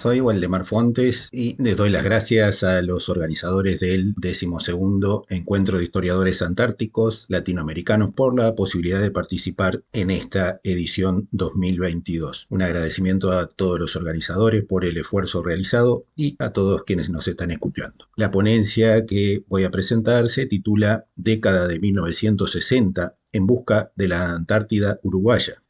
Soy Waldemar Fontes y les doy las gracias a los organizadores del 12º Encuentro de Historiadores Antárticos Latinoamericanos por la posibilidad de participar en esta edición 2022. Un agradecimiento a todos los organizadores por el esfuerzo realizado y a todos quienes nos están escuchando. La ponencia que voy a presentar se titula Década de 1960 en busca de la Antártida uruguaya.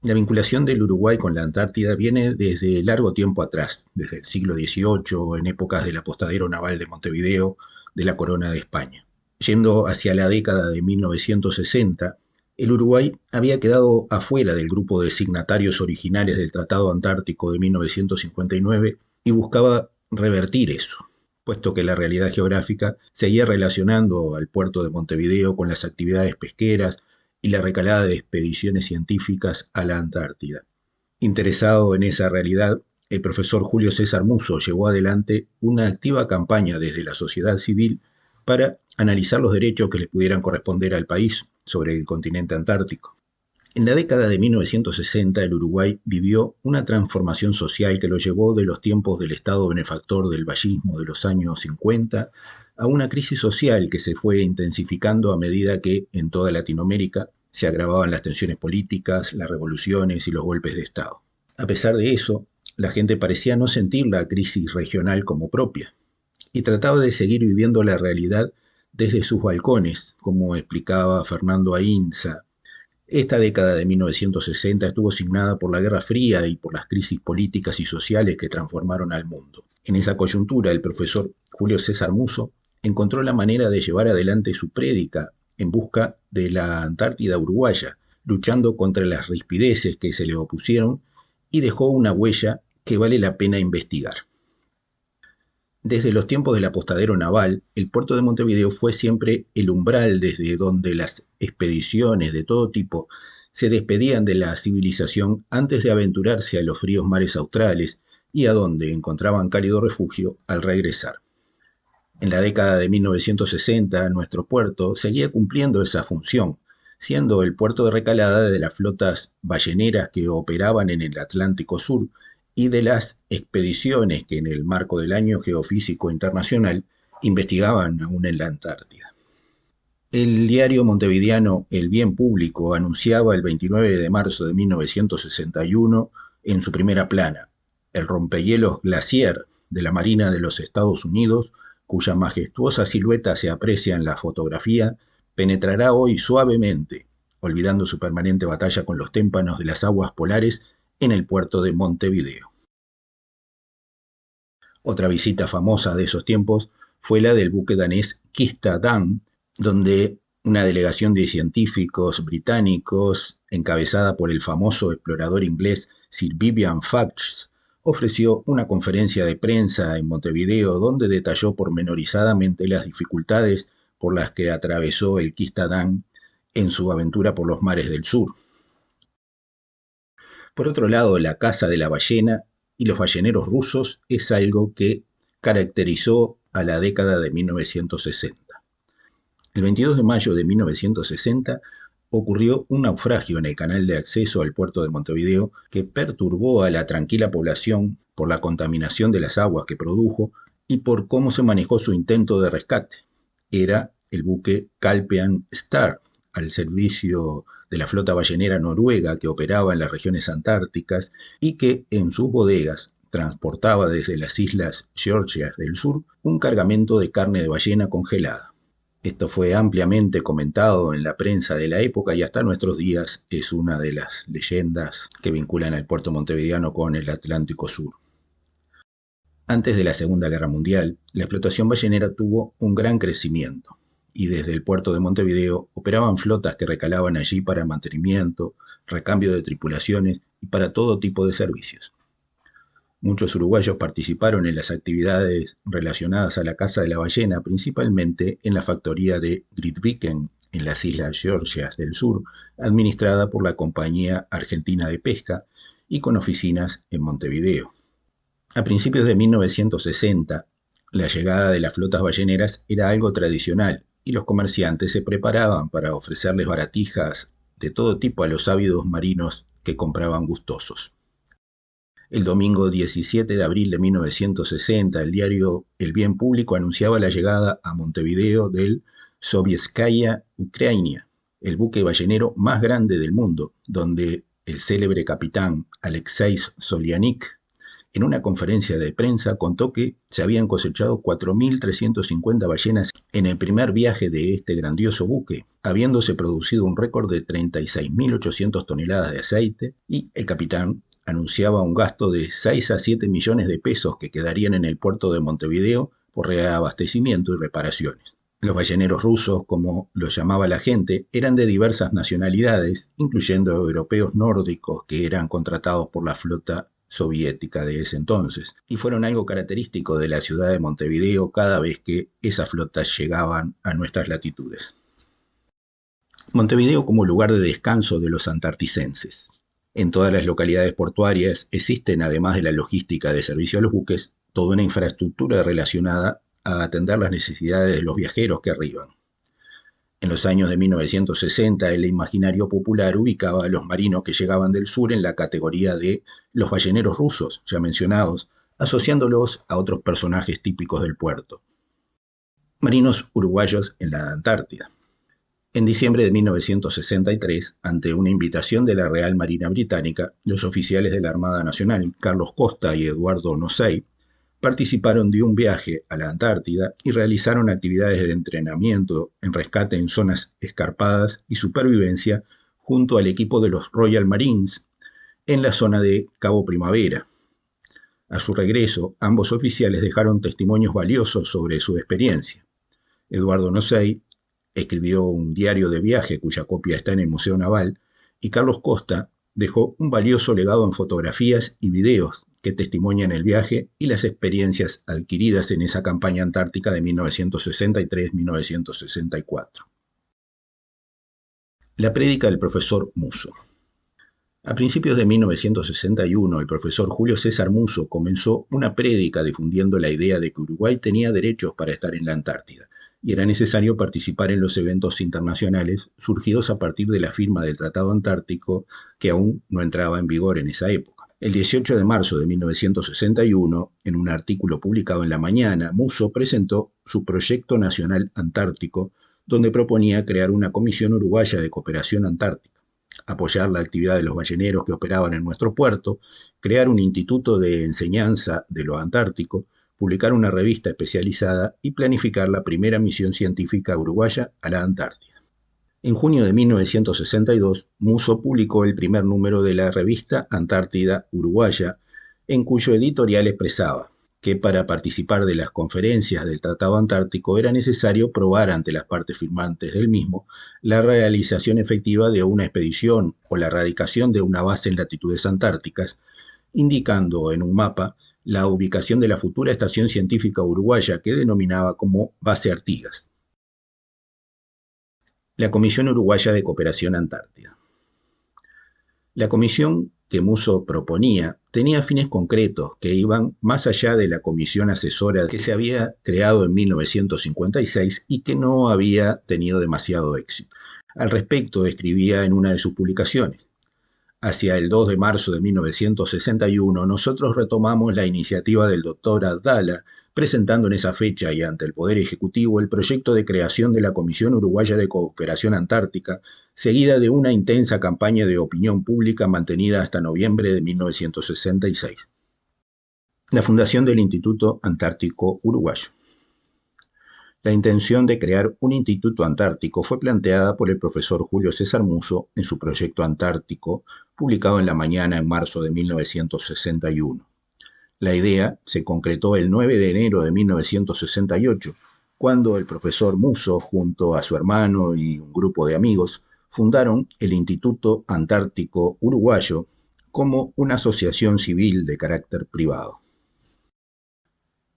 La vinculación del Uruguay con la Antártida viene desde largo tiempo atrás, desde el siglo XVIII, en épocas del apostadero naval de Montevideo de la Corona de España. Yendo hacia la década de 1960, el Uruguay había quedado afuera del grupo de signatarios originales del Tratado Antártico de 1959 y buscaba revertir eso, puesto que la realidad geográfica seguía relacionando al puerto de Montevideo con las actividades pesqueras y la recalada de expediciones científicas a la Antártida. Interesado en esa realidad, el profesor Julio César Musso llevó adelante una activa campaña desde la sociedad civil para analizar los derechos que le pudieran corresponder al país sobre el continente antártico. En la década de 1960, el Uruguay vivió una transformación social que lo llevó de los tiempos del Estado benefactor del vallismo de los años 50 a una crisis social que se fue intensificando a medida que en toda Latinoamérica se agravaban las tensiones políticas, las revoluciones y los golpes de Estado. A pesar de eso, la gente parecía no sentir la crisis regional como propia y trataba de seguir viviendo la realidad desde sus balcones, como explicaba Fernando Ainsa. Esta década de 1960 estuvo signada por la Guerra Fría y por las crisis políticas y sociales que transformaron al mundo. En esa coyuntura, el profesor Julio César Musso encontró la manera de llevar adelante su prédica en busca de la Antártida uruguaya, luchando contra las rispideces que se le opusieron y dejó una huella que vale la pena investigar. Desde los tiempos del apostadero naval, el puerto de Montevideo fue siempre el umbral desde donde las expediciones de todo tipo se despedían de la civilización antes de aventurarse a los fríos mares australes y a donde encontraban cálido refugio al regresar. En la década de 1960, nuestro puerto seguía cumpliendo esa función, siendo el puerto de recalada de las flotas balleneras que operaban en el Atlántico Sur y de las expediciones que en el marco del Año Geofísico Internacional investigaban aún en la Antártida. El diario montevideano El Bien Público anunciaba el 29 de marzo de 1961 en su primera plana: el rompehielos Glacier de la Marina de los Estados Unidos, cuya majestuosa silueta se aprecia en la fotografía, penetrará hoy suavemente, olvidando su permanente batalla con los témpanos de las aguas polares, en el puerto de Montevideo. Otra visita famosa de esos tiempos fue la del buque danés Kista Dan, donde una delegación de científicos británicos, encabezada por el famoso explorador inglés Sir Vivian Fox, ofreció una conferencia de prensa en Montevideo donde detalló pormenorizadamente las dificultades por las que atravesó el Kista Dan en su aventura por los mares del sur. Por otro lado, la caza de la ballena y los balleneros rusos es algo que caracterizó a la década de 1960. El 22 de mayo de 1960 ocurrió un naufragio en el canal de acceso al puerto de Montevideo que perturbó a la tranquila población por la contaminación de las aguas que produjo y por cómo se manejó su intento de rescate. Era el buque Calpean Star, al servicio de la flota ballenera noruega que operaba en las regiones antárticas y que en sus bodegas transportaba desde las islas Georgias del Sur un cargamento de carne de ballena congelada. Esto fue ampliamente comentado en la prensa de la época y hasta nuestros días es una de las leyendas que vinculan al puerto montevideano con el Atlántico Sur. Antes de la Segunda Guerra Mundial, la explotación ballenera tuvo un gran crecimiento y desde el puerto de Montevideo operaban flotas que recalaban allí para mantenimiento, recambio de tripulaciones y para todo tipo de servicios. Muchos uruguayos participaron en las actividades relacionadas a la caza de la ballena, principalmente en la factoría de Grytviken, en las islas Georgias del Sur, administrada por la Compañía Argentina de Pesca y con oficinas en Montevideo. A principios de 1960, la llegada de las flotas balleneras era algo tradicional y los comerciantes se preparaban para ofrecerles baratijas de todo tipo a los ávidos marinos que compraban gustosos. El domingo 17 de abril de 1960, el diario El Bien Público anunciaba la llegada a Montevideo del Sovietskaya Ukrainia, el buque ballenero más grande del mundo, donde el célebre capitán Alexei Solianik, en una conferencia de prensa, contó que se habían cosechado 4.350 ballenas en el primer viaje de este grandioso buque, habiéndose producido un récord de 36.800 toneladas de aceite, y el capitán anunciaba un gasto de 6 a 7 millones de pesos que quedarían en el puerto de Montevideo por reabastecimiento y reparaciones. Los balleneros rusos, como los llamaba la gente, eran de diversas nacionalidades, incluyendo europeos nórdicos que eran contratados por la flota soviética de ese entonces, y fueron algo característico de la ciudad de Montevideo cada vez que esas flotas llegaban a nuestras latitudes. Montevideo como lugar de descanso de los antarticenses. En todas las localidades portuarias existen, además de la logística de servicio a los buques, toda una infraestructura relacionada a atender las necesidades de los viajeros que arriban. En los años de 1960, el imaginario popular ubicaba a los marinos que llegaban del sur en la categoría de los balleneros rusos, ya mencionados, asociándolos a otros personajes típicos del puerto. Marinos uruguayos en la Antártida. En diciembre de 1963, ante una invitación de la Real Marina Británica, los oficiales de la Armada Nacional, Carlos Costa y Eduardo Nosey, participaron de un viaje a la Antártida y realizaron actividades de entrenamiento en rescate en zonas escarpadas y supervivencia junto al equipo de los Royal Marines en la zona de Cabo Primavera. A su regreso, ambos oficiales dejaron testimonios valiosos sobre su experiencia. Eduardo Nosey escribió un diario de viaje cuya copia está en el Museo Naval, y Carlos Costa dejó un valioso legado en fotografías y videos que testimonian el viaje y las experiencias adquiridas en esa campaña antártica de 1963-1964. La prédica del profesor Musso. A principios de 1961, el profesor Julio César Musso comenzó una prédica difundiendo la idea de que Uruguay tenía derechos para estar en la Antártida y era necesario participar en los eventos internacionales surgidos a partir de la firma del Tratado Antártico, que aún no entraba en vigor en esa época. El 18 de marzo de 1961, en un artículo publicado en La Mañana, Musso presentó su Proyecto Nacional Antártico, donde proponía crear una Comisión Uruguaya de Cooperación Antártica, apoyar la actividad de los balleneros que operaban en nuestro puerto, crear un instituto de enseñanza de lo antártico, publicar una revista especializada y planificar la primera misión científica uruguaya a la Antártida. En junio de 1962, Musso publicó el primer número de la revista Antártida Uruguaya, en cuyo editorial expresaba que para participar de las conferencias del Tratado Antártico era necesario probar ante las partes firmantes del mismo la realización efectiva de una expedición o la radicación de una base en latitudes antárticas, indicando en un mapa la ubicación de la futura estación científica uruguaya que denominaba como Base Artigas. La Comisión Uruguaya de Cooperación Antártida. La comisión que Musso proponía tenía fines concretos que iban más allá de la comisión asesora que se había creado en 1956 y que no había tenido demasiado éxito. Al respecto, escribía en una de sus publicaciones: hacia el 2 de marzo de 1961, nosotros retomamos la iniciativa del doctor Abdala, presentando en esa fecha y ante el Poder Ejecutivo el proyecto de creación de la Comisión Uruguaya de Cooperación Antártica, seguida de una intensa campaña de opinión pública mantenida hasta noviembre de 1966. La fundación del Instituto Antártico Uruguayo. La intención de crear un instituto antártico fue planteada por el profesor Julio César Musso en su Proyecto Antártico, publicado en La Mañana en marzo de 1961. La idea se concretó el 9 de enero de 1968, cuando el profesor Musso, junto a su hermano y un grupo de amigos, fundaron el Instituto Antártico Uruguayo como una asociación civil de carácter privado.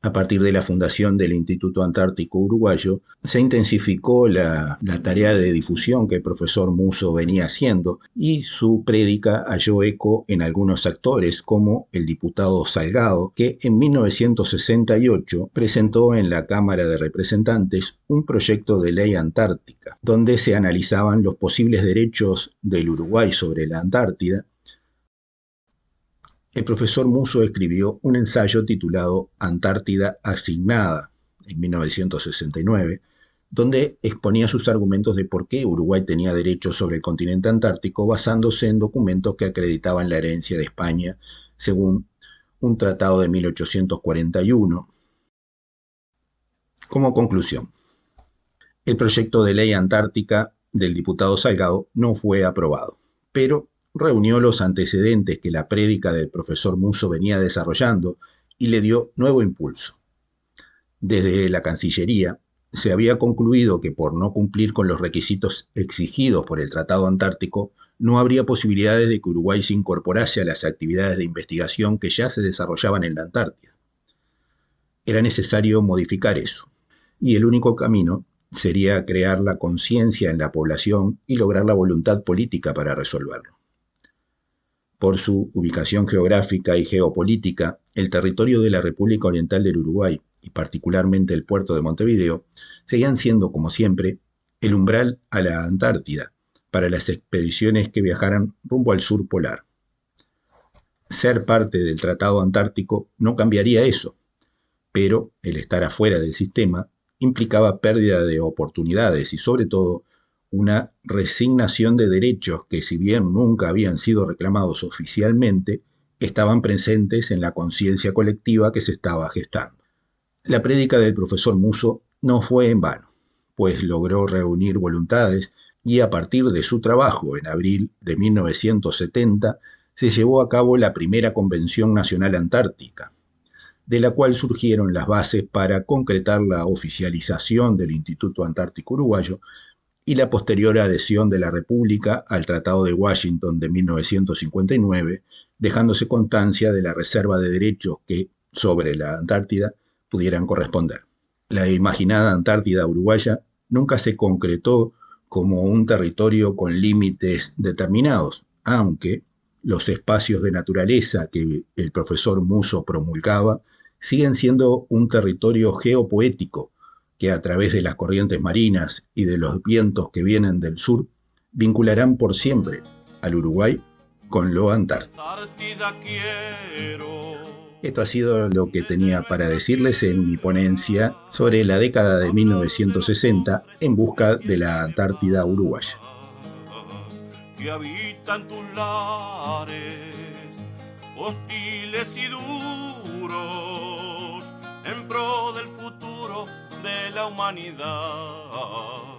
A partir de la fundación del Instituto Antártico Uruguayo, se intensificó la tarea de difusión que el profesor Musso venía haciendo y su prédica halló eco en algunos actores, como el diputado Salgado, que en 1968 presentó en la Cámara de Representantes un proyecto de ley antártica, donde se analizaban los posibles derechos del Uruguay sobre la Antártida, el profesor Musso escribió un ensayo titulado Antártida asignada en 1969, donde exponía sus argumentos de por qué Uruguay tenía derechos sobre el continente antártico basándose en documentos que acreditaban la herencia de España según un tratado de 1841. Como conclusión, el proyecto de ley antártica del diputado Salgado no fue aprobado, pero reunió los antecedentes que la prédica del profesor Musso venía desarrollando y le dio nuevo impulso. Desde la Cancillería se había concluido que por no cumplir con los requisitos exigidos por el Tratado Antártico, no habría posibilidades de que Uruguay se incorporase a las actividades de investigación que ya se desarrollaban en la Antártida. Era necesario modificar eso, y el único camino sería crear la conciencia en la población y lograr la voluntad política para resolverlo. Por su ubicación geográfica y geopolítica, el territorio de la República Oriental del Uruguay, y particularmente el puerto de Montevideo, seguían siendo, como siempre, el umbral a la Antártida para las expediciones que viajaran rumbo al sur polar. Ser parte del Tratado Antártico no cambiaría eso, pero el estar afuera del sistema implicaba pérdida de oportunidades y sobre todo una resignación de derechos que, si bien nunca habían sido reclamados oficialmente, estaban presentes en la conciencia colectiva que se estaba gestando. La prédica del profesor Musso no fue en vano, pues logró reunir voluntades y a partir de su trabajo en abril de 1970 se llevó a cabo la primera Convención Nacional Antártica, de la cual surgieron las bases para concretar la oficialización del Instituto Antártico Uruguayo y la posterior adhesión de la República al Tratado de Washington de 1959, dejándose constancia de la reserva de derechos que, sobre la Antártida, pudieran corresponder. La imaginada Antártida uruguaya nunca se concretó como un territorio con límites determinados, aunque los espacios de naturaleza que el profesor Musso promulgaba siguen siendo un territorio geopoético que a través de las corrientes marinas y de los vientos que vienen del sur vincularán por siempre al Uruguay con lo antártico. Esto ha sido lo que tenía para decirles en mi ponencia sobre la década de 1960 en busca de la Antártida uruguaya. Que habitan tus lares, hostiles y duros, en pro del futuro de la humanidad.